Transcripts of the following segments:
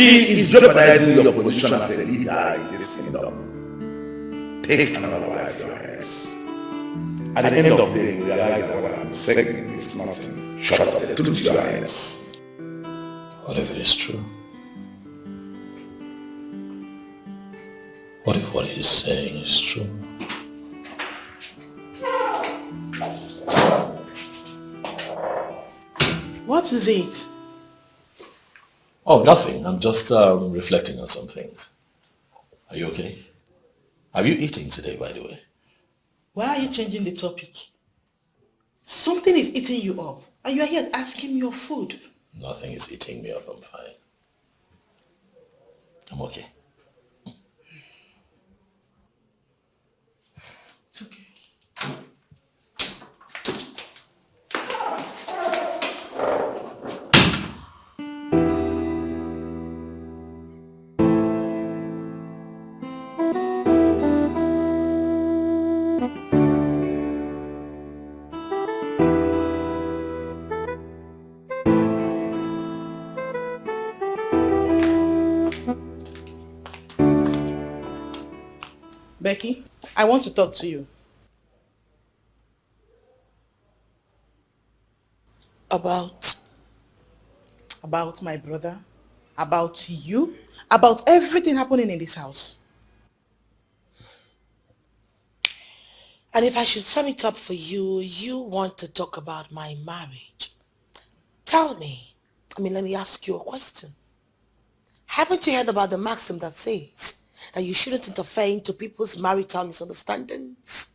She is jeopardizing your position as a leader in this kingdom. Take another wife, Your Highness. At the end of the day, we realize that what I'm saying is nothing short of the truth, Your Highness. What if it is true? What if what he's saying is true? What is it? Oh, nothing. I'm just reflecting on some things. Are you okay? Have you eaten today, by the way? Why are you changing the topic? Something is eating you up, and you are here asking me your food. Nothing is eating me up. I'm fine. I'm okay. It's okay. Becky, I want to talk to you. About? About my brother, about you, about everything happening in this house. And if I should sum it up for you, you want to talk about my marriage. Tell me, let me ask you a question. Haven't you heard about the maxim that says that you shouldn't interfere into people's marital misunderstandings?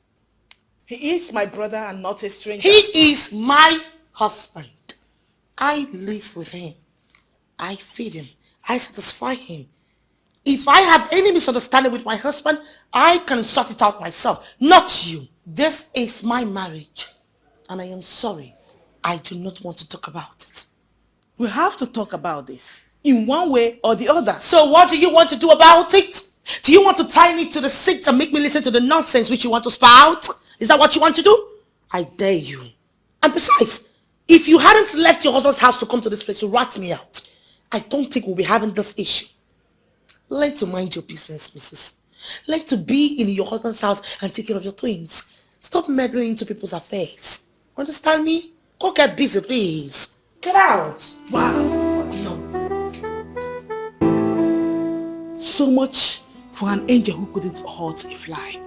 He is my brother and not a stranger. He is my husband. I live with him. I feed him. I satisfy him. If I have any misunderstanding with my husband, I can sort it out myself, not you. This is my marriage, and I am sorry. I do not want to talk about it. We have to talk about this in one way or the other. So what do you want to do about it? Do you want to tie me to the seat and make me listen to the nonsense which you want to spout? Is that what you want to do? I dare you. And besides, if you hadn't left your husband's house to come to this place to rat me out, I don't think we'll be having this issue. Learn to mind your business, missus. Learn to be in your husband's house and take care of your twins. Stop meddling into people's affairs. Understand me? Go get busy, please. Get out. Wow. Nonsense. So much for an angel who couldn't hurt a fly.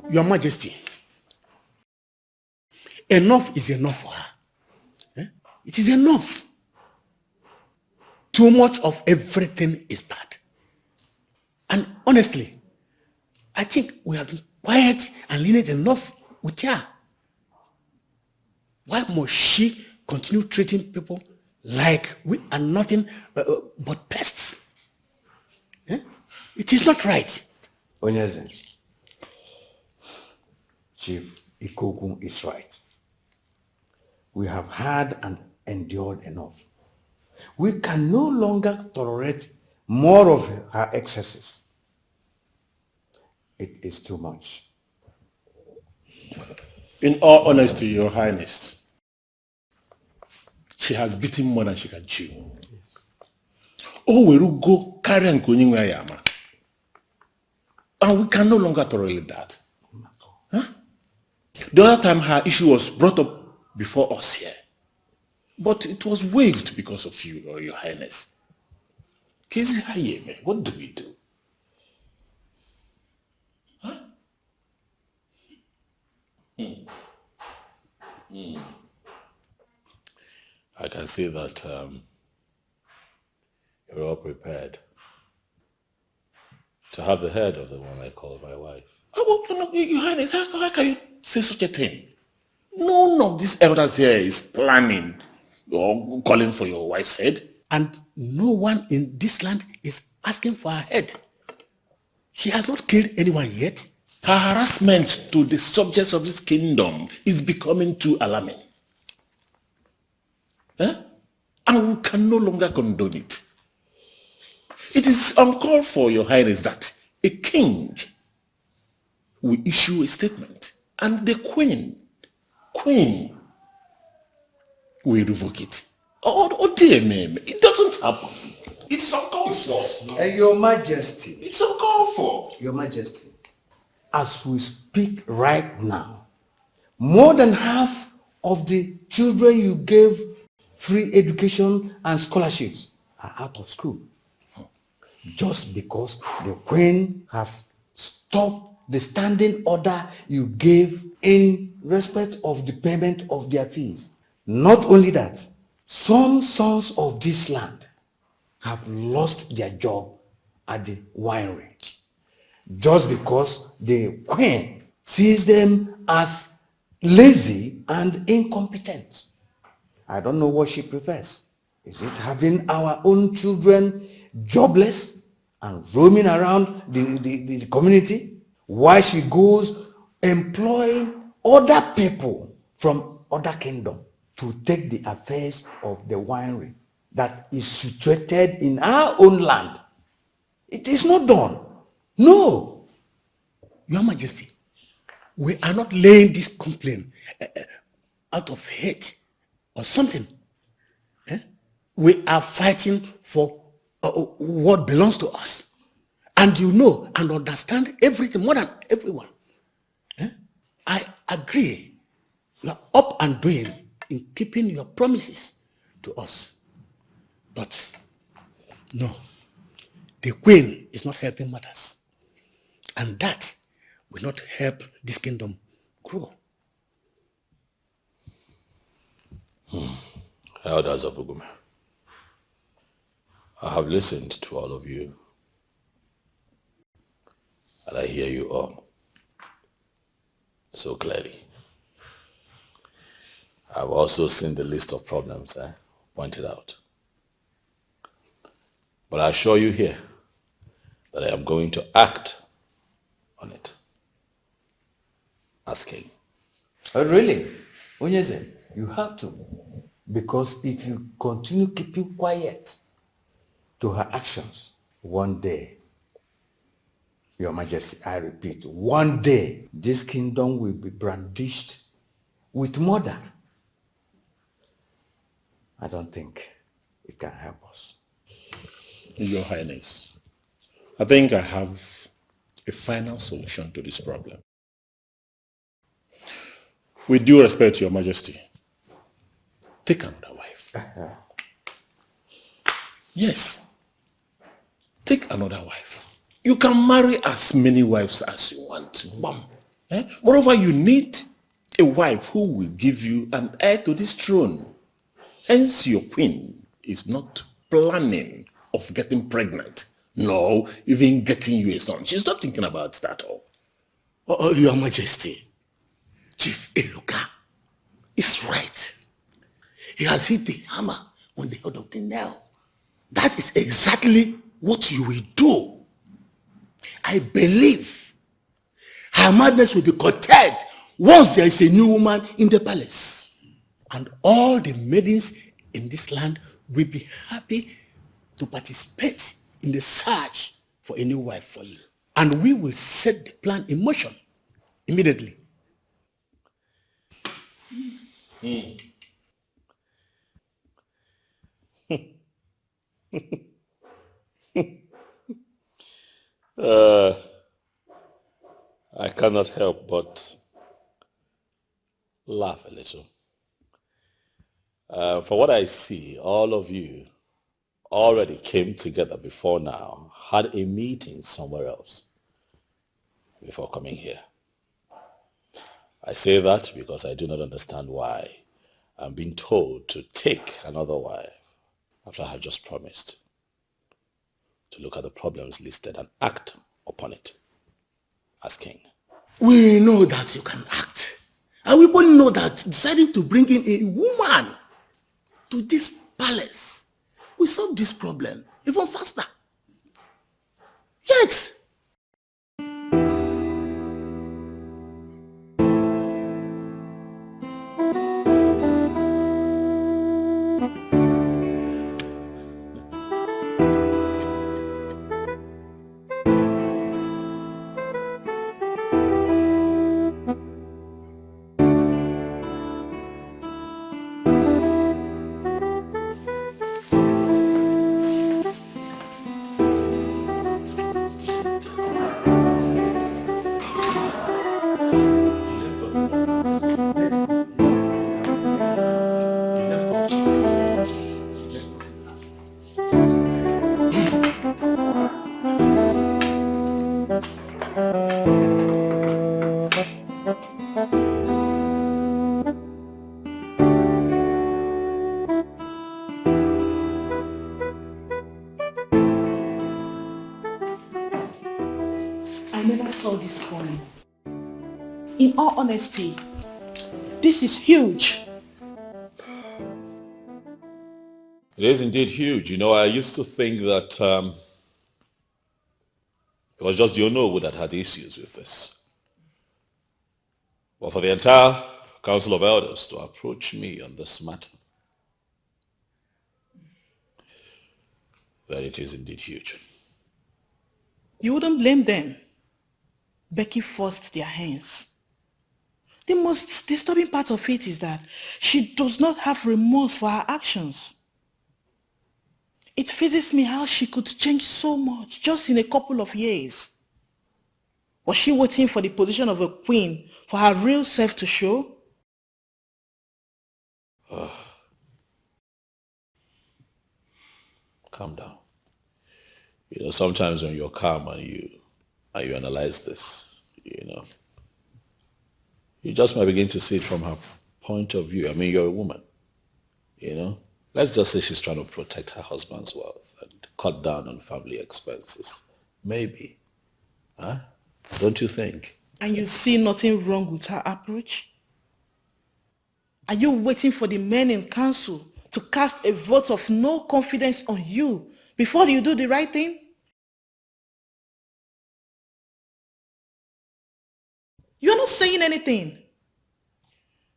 Your Majesty, enough is enough for her. It is enough. Too much of everything is bad. And honestly, I think we have been quiet and lenient enough with her. Why must she continue treating people like we are nothing but pests? It is not right. Onyeze, Chief Ikogun is right. We have had and endured enough. We can no longer tolerate more of her excesses. It is too much. In all honesty, Your Highness, she has beaten more than she can chew. Oh, we will go carry and yama. And we can no longer tolerate that. Huh? The other time her issue was brought up before us here. But it was waived because of you, or Your Highness. What do we do? Huh? I can see that you're all prepared to have the head of the one I call my wife. Oh, no, Your Highness, how can you say such a thing? None of these elders here is planning or calling for your wife's head. And no one in this land is asking for her head. She has not killed anyone yet. Her harassment to the subjects of this kingdom is becoming too alarming. And we can no longer condone it. It is uncalled for, Your Highness, that a king will issue a statement and the queen we revoke it. Oh dear me, it doesn't happen. It is uncalled for. Your Majesty. It's uncalled for. Your Majesty. As we speak right now, more than half of the children you gave free education and scholarships are out of school. Just because the Queen has stopped the standing order you gave in respect of the payment of their fees. Not only that, some sons of this land have lost their job at the winery just because the Queen sees them as lazy and incompetent. I don't know what she prefers. Is it having our own children jobless and roaming around the community while she goes employing other people from other kingdom to take the affairs of the winery that is situated in our own land? It is not done. No. Your Majesty, we are not laying this complaint out of hate or something. We are fighting for what belongs to us. And you know and understand everything more than everyone. I agree. You are up and doing in keeping your promises to us. But no, the Queen is not helping matters. And that will not help this kingdom grow. Elders of Ugume, I have listened to all of you, and I hear you all so clearly. I've also seen the list of problems pointed out. But I assure you here that I am going to act on it as king. Oh, really? Onyeze, you have to. Because if you continue keeping quiet to her actions, one day, Your Majesty, I repeat, one day, this kingdom will be brandished with murder. I don't think it can help us. Your Highness, I think I have a final solution to this problem. With due respect to Your Majesty, take another wife. Yes, take another wife. You can marry as many wives as you want. Moreover, you need a wife who will give you an heir to this throne. Hence, your queen is not planning of getting pregnant. No, even getting you a son. She's not thinking about that at all. Your Majesty, Chief Eluka is right. He has hit the hammer on the head of the nail. That is exactly what you will do. I believe her madness will be curtailed once there is a new woman in the palace. And all the maidens in this land will be happy to participate in the search for a new wife for you. And we will set the plan in motion immediately. I cannot help but laugh a little. For what I see, all of you already came together before now, had a meeting somewhere else before coming here. I say that because I do not understand why I'm being told to take another wife after I have just promised to look at the problems listed and act upon it as king. We know that you can act. And we both know that deciding to bring in a woman to this palace will solve this problem even faster. Yes. I never saw this coming. In all honesty, this is huge. It is indeed huge. You know, I used to think that it was just Yonowu that had issues with this. But for the entire Council of Elders to approach me on this matter, then it is indeed huge. You wouldn't blame them. Becky forced their hands. The most disturbing part of it is that she does not have remorse for her actions. It phases me how she could change so much just in a couple of years. Was she waiting for the position of a queen for her real self to show? Calm down. You know, sometimes when you're calm and you analyze this, you know, you just might begin to see it from her point of view. I mean, you're a woman, you know. Let's just say she's trying to protect her husband's wealth and cut down on family expenses. Maybe. Huh? Don't you think? And you see nothing wrong with her approach? Are you waiting for the men in council to cast a vote of no confidence on you before you do the right thing? You're not saying anything.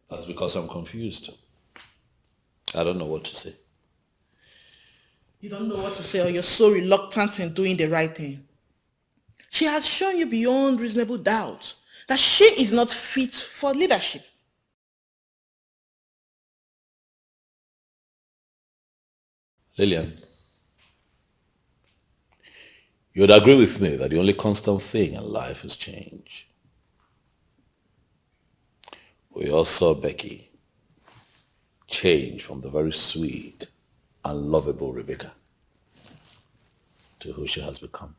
That's because I'm confused. I don't know what to say. You don't know what to say, or you're so reluctant in doing the right thing. She has shown you beyond reasonable doubt that she is not fit for leadership. Lillian, you would agree with me that the only constant thing in life is change. We all saw Becky change from the very sweet and lovable Rebecca to who she has become.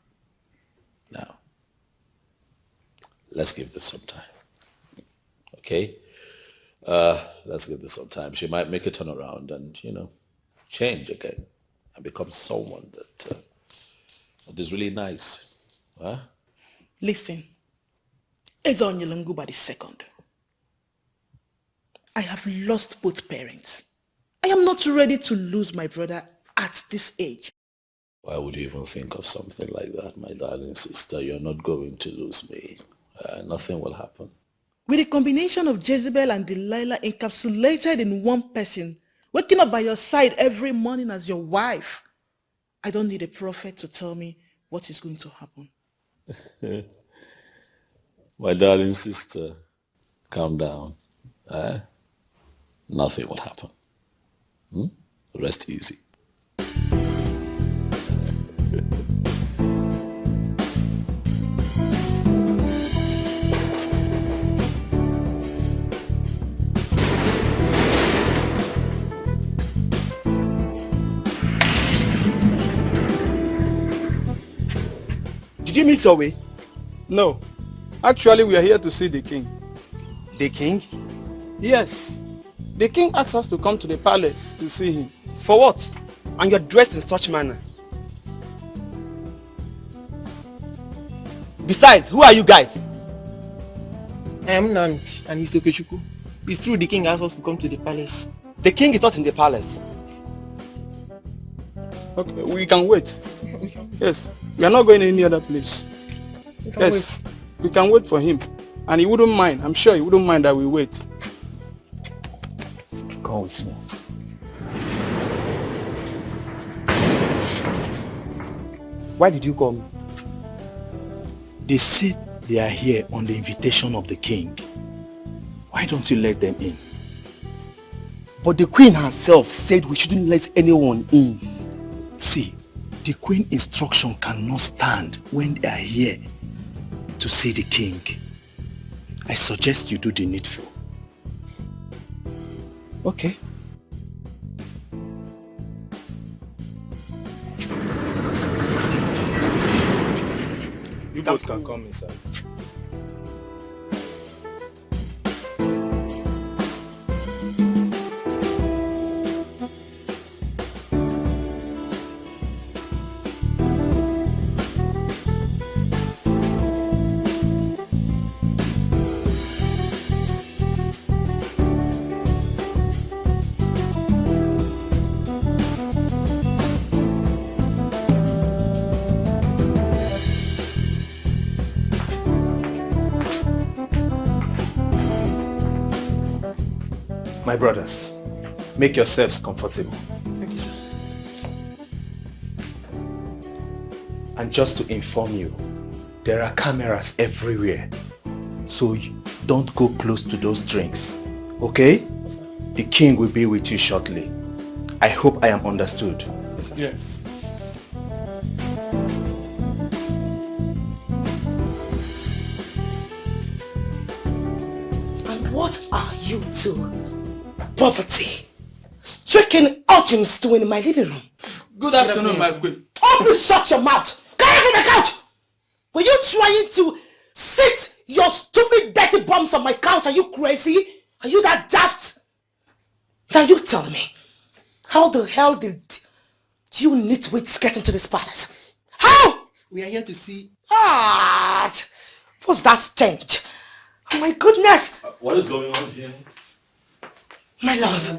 Now, let's give this some time. Okay? Let's give this some time. She might make a turnaround and, you know, change again and become someone that is really nice. Huh? Listen, Ezonyelungu by the second. I have lost both parents. I am not ready to lose my brother at this age. Why would you even think of something like that, my darling sister? You're not going to lose me. Nothing will happen. With a combination of Jezebel and Delilah encapsulated in one person, waking up by your side every morning as your wife, I don't need a prophet to tell me what is going to happen. My darling sister, calm down. Nothing will happen. Rest easy. Did you miss your way? No. Actually, we are here to see the king. The king? Yes. The king asked us to come to the palace to see him. For what? And you're dressed in such manner. Besides, who are you guys? I am Nand and he's Tokechukwu. It's true the king asked us to come to the palace. The king is not in the palace. Okay, we can wait. Yes, we are not going any other place. Yes, we can wait for him. And he wouldn't mind. I'm sure he wouldn't mind that we wait. Come with me. Why did you come? They said they are here on the invitation of the king. Why don't you let them in? But the queen herself said we shouldn't let anyone in. See, the queen instruction cannot stand when they are here to see the king. I suggest you do the needful. Okay. You both can come inside. My brothers, make yourselves comfortable. Thank you, sir. And just to inform you, there are cameras everywhere. So don't go close to those drinks. Okay? The king will be with you shortly. I hope I am understood. Yes. And what are you two poverty-stricken urchins doing in my living room? Good afternoon, my queen. Oh, please shut your mouth! Get out from the couch! Were you trying to sit your stupid dirty bums on my couch? Are you crazy? Are you that daft? Now you tell me, how the hell did you nitwits get into this palace? How? We are here to see... Ah! What's that stench? Oh my goodness! What is going on here? My love,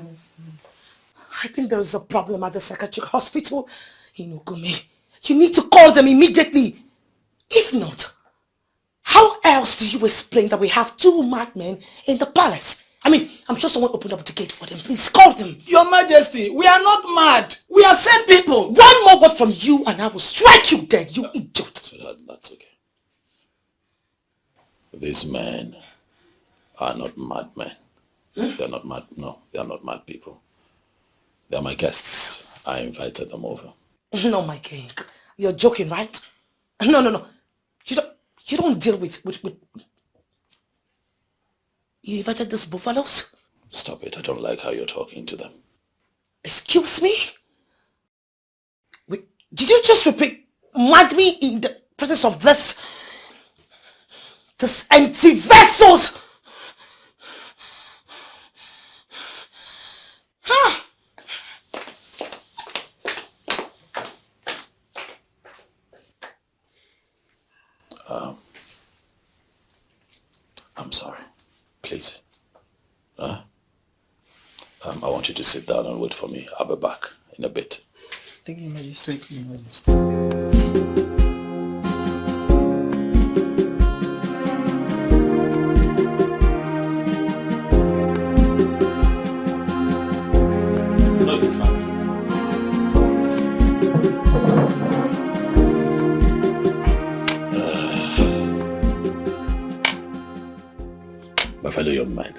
I think there is a problem at the psychiatric hospital in Ugume. You need to call them immediately. If not, how else do you explain that we have 2 madmen in the palace? I mean, I'm sure someone opened up the gate for them. Please call them. Your Majesty, we are not mad. We are sane people. One more word from you and I will strike you dead, you idiot. So that's okay. These men are not madmen. They're not mad. No, they're not mad people. They're my guests. I invited them over. No, my king. You're joking, right? No. You don't deal with... You invited these buffaloes? Stop it. I don't like how you're talking to them. Excuse me? Wait, did you just repeat mad me in the presence of this empty vessels? Huh? I'm sorry. Please. I want you to sit down and wait for me. I'll be back in a bit. Thank you, Majesty. Thank you, Majesty. No, it's fine. My fellow young man,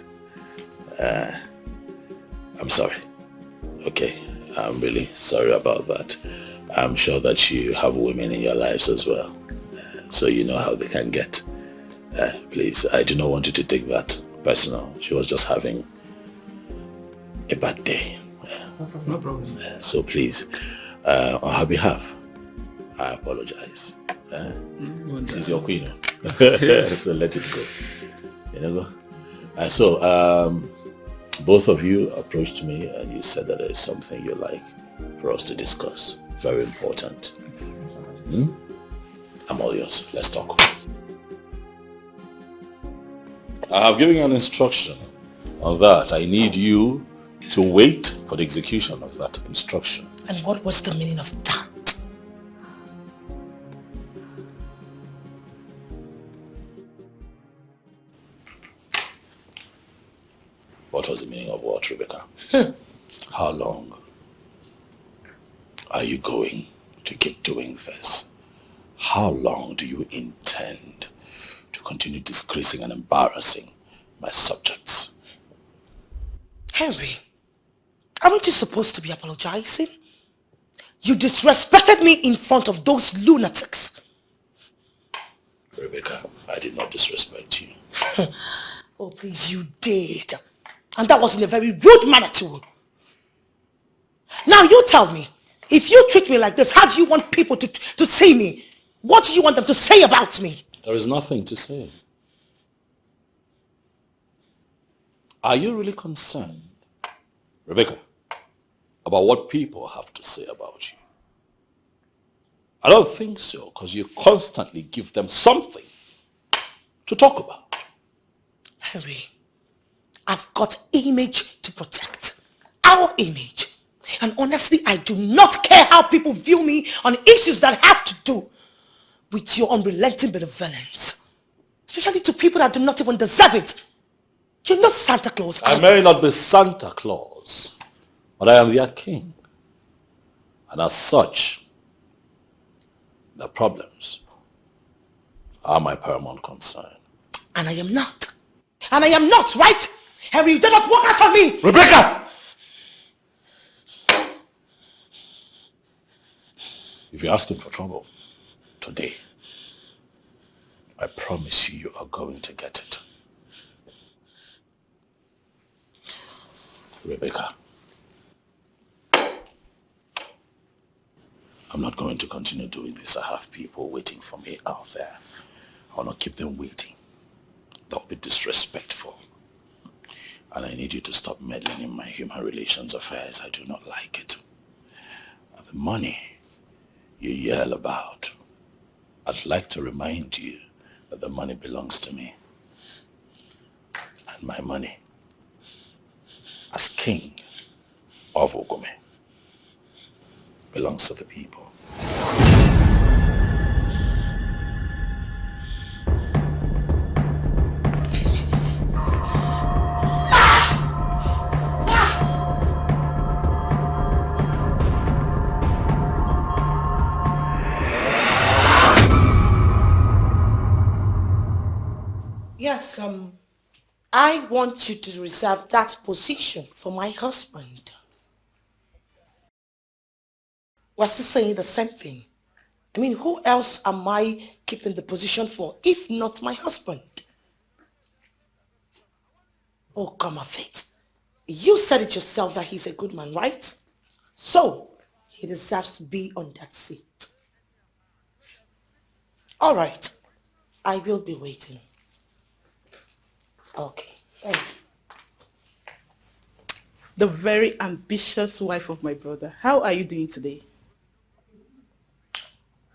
I'm sorry. Okay, I'm really sorry about that. I'm sure that you have women in your lives as well, so you know how they can get. Please, I do not want you to take that personal. She was just having a bad day. No problem. So please, on her behalf, I apologize. She's your queen. So let it go. You know? Both of you approached me and you said that there is something you like for us to discuss. Very important. I'm all yours. Let's talk. I have given you an instruction on that. I need you to wait for the execution of that instruction. And what was the meaning of that? What was the meaning of what, Rebecca? How long are you going to keep doing this? How long do you intend to continue disgracing and embarrassing my subjects? Henry, aren't you supposed to be apologizing? You disrespected me in front of those lunatics. Rebecca, I did not disrespect you. Oh, please, you did. And that was in a very rude manner too. Now you tell me, if you treat me like this, how do you want people to see me? What do you want them to say about me? There is nothing to say. Are you really concerned, Rebecca, about what people have to say about you? I don't think so, because you constantly give them something to talk about. Henry, I've got image to protect. Our image. And honestly, I do not care how people view me on issues that have to do with your unrelenting benevolence. Especially to people that do not even deserve it. You're not Santa Claus. I may not be Santa Claus, but I am their king. And as such, the problems are my paramount concern. And I am not. And I am not, right? Henry, you do not walk out on me! Rebecca! If you're asking for trouble today, I promise you are going to get it. Rebecca, I'm not going to continue doing this. I have people waiting for me out there. I will not keep them waiting. That would be disrespectful. And I need you to stop meddling in my human relations affairs. I do not like it. And the money you yell about, I'd like to remind you that the money belongs to me. And my money, as king of Ogome, belongs to the people. Yes, I want you to reserve that position for my husband. We're still saying the same thing. I mean, who else am I keeping the position for if not my husband? Oh, come of it. You said it yourself that he's a good man, right? So, he deserves to be on that seat. All right. I will be waiting. Okay. Thank you. The very ambitious wife of my brother. How are you doing today?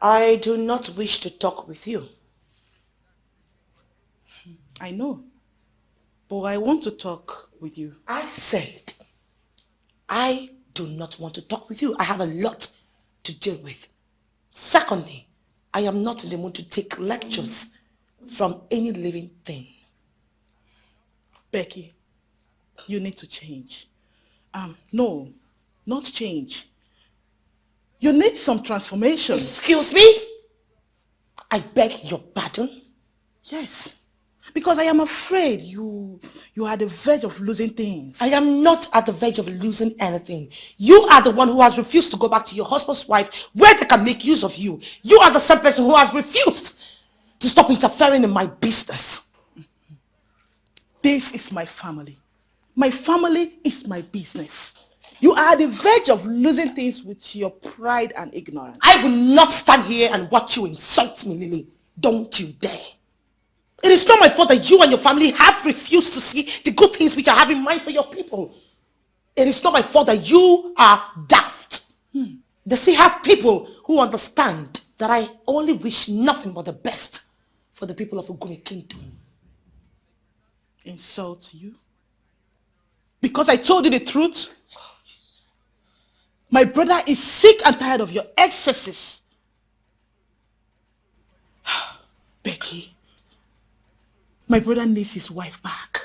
I do not wish to talk with you. I know. But I want to talk with you. I said, I do not want to talk with you. I have a lot to deal with. Secondly, I am not in the mood to take lectures from any living thing. Becky, you need to change. No, not change. You need some transformation. Excuse me? I beg your pardon? Yes. Because I am afraid you are at the verge of losing things. I am not at the verge of losing anything. You are the one who has refused to go back to your husband's wife where they can make use of you. You are the same person who has refused to stop interfering in my business. This is my family. My family is my business. You are at the verge of losing things with your pride and ignorance. I will not stand here and watch you insult me, Lily. Don't you dare. It is not my fault that you and your family have refused to see the good things which I have in mind for your people. It is not my fault that you are daft. They still have people who understand that I only wish nothing but the best for the people of Ogune Kingdom. Insult you? Because I told you the truth? My brother is sick and tired of your excesses. Becky, my brother needs his wife back.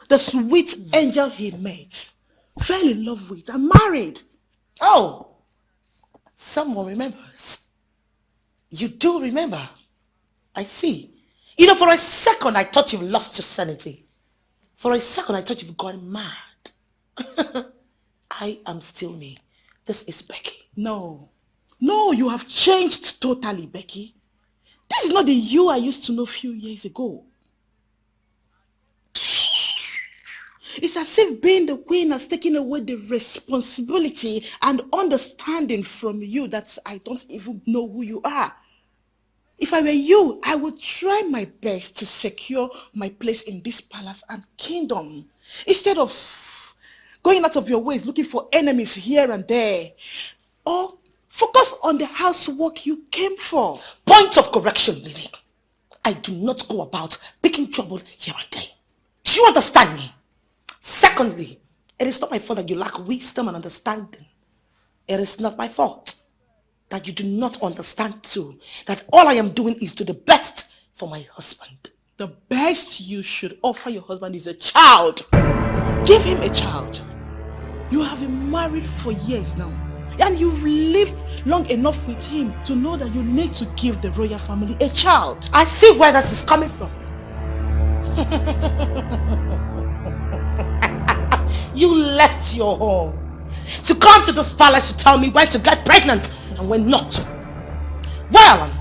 The sweet angel he met, fell in love with and married. Oh, someone remembers. You do remember. I see. You know, for a second I thought you've lost your sanity. For a second I thought you've gone mad. I am still me. This is Becky. No, you have changed totally, Becky. This is not the you I used to know a few years ago. It's as As if being the queen has taken away the responsibility and understanding from you that I don't even know who you are. If I were you, I would try my best to secure my place in this palace and kingdom instead of going out of your ways looking for enemies here and there. Or focus on the housework you came for. Point of correction, Lily. I do not go about picking trouble here and there. Do you understand me? Secondly, it is not my fault that you lack wisdom and understanding. It is not my fault that you do not understand too, that all I am doing is to the best for my husband. The best you should offer your husband is a child. Give him a child. You have been married for years now, and you've lived long enough with him to know that you need to give the royal family a child. I see where this is coming from. You left your home to come to this palace to tell me when to get pregnant and when not to. Well,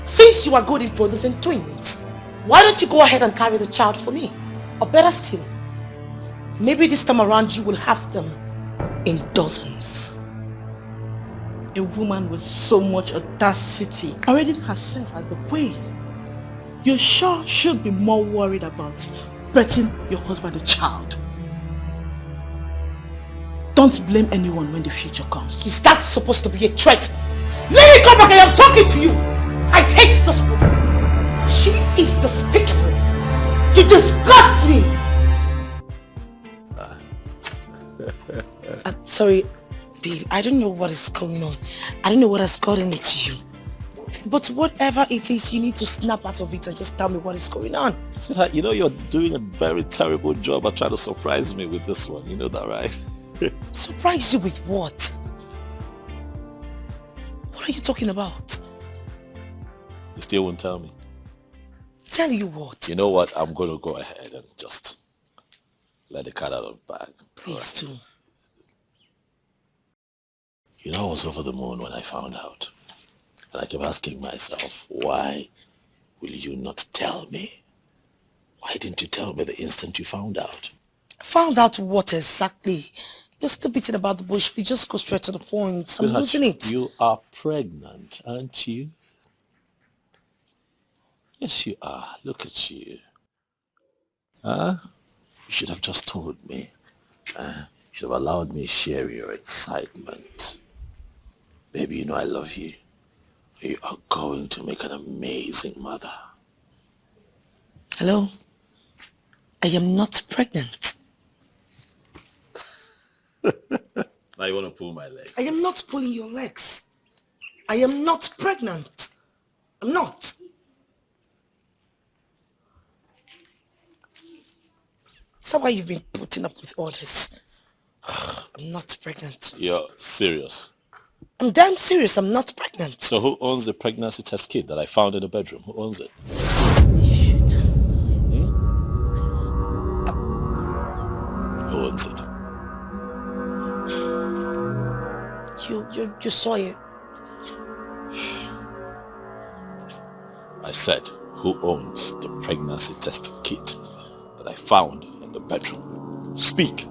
since you are good in producing twins, why don't you go ahead and carry the child for me? Or better still, maybe this time around you will have them in dozens. A woman with so much audacity, parading herself as the queen. You sure should be more worried about birthing your husband a child. Don't blame anyone when the future comes. Is that supposed to be a threat? Let me come back, I am talking to you. I hate this woman. She is despicable. You disgust me. Sorry, babe, I don't know what is going on. I don't know what has gotten into you. But whatever it is, you need to snap out of it and just tell me what is going on. Sweetheart, you know you're doing a very terrible job at trying to surprise me with this one. You know that, right? Surprise you with what? What are you talking about? You still won't tell me. Tell you what? You know what? I'm going to go ahead and just let the cat out of the bag. Please do. You know, I was over the moon when I found out. And I kept asking myself, why will you not tell me? Why didn't you tell me the instant you found out? Found out what exactly? You're still beating about the bush. We just go straight to the point. I'm losing it. You are pregnant, aren't you? Yes, you are. Look at you. Huh? You should have just told me. You should have allowed me to share your excitement. Baby, you know I love you. You are going to make an amazing mother. Hello? I am not pregnant. Now you want to pull my legs. I am not pulling your legs. I am not pregnant. I'm not. Is that why you've been putting up with all this? I'm not pregnant. You're serious? I'm damn serious. I'm not pregnant. So who owns the pregnancy test kit that I found in the bedroom? Who owns it? Shoot. Who owns it? You saw it. I said, who owns the pregnancy test kit that I found in the bedroom? Speak.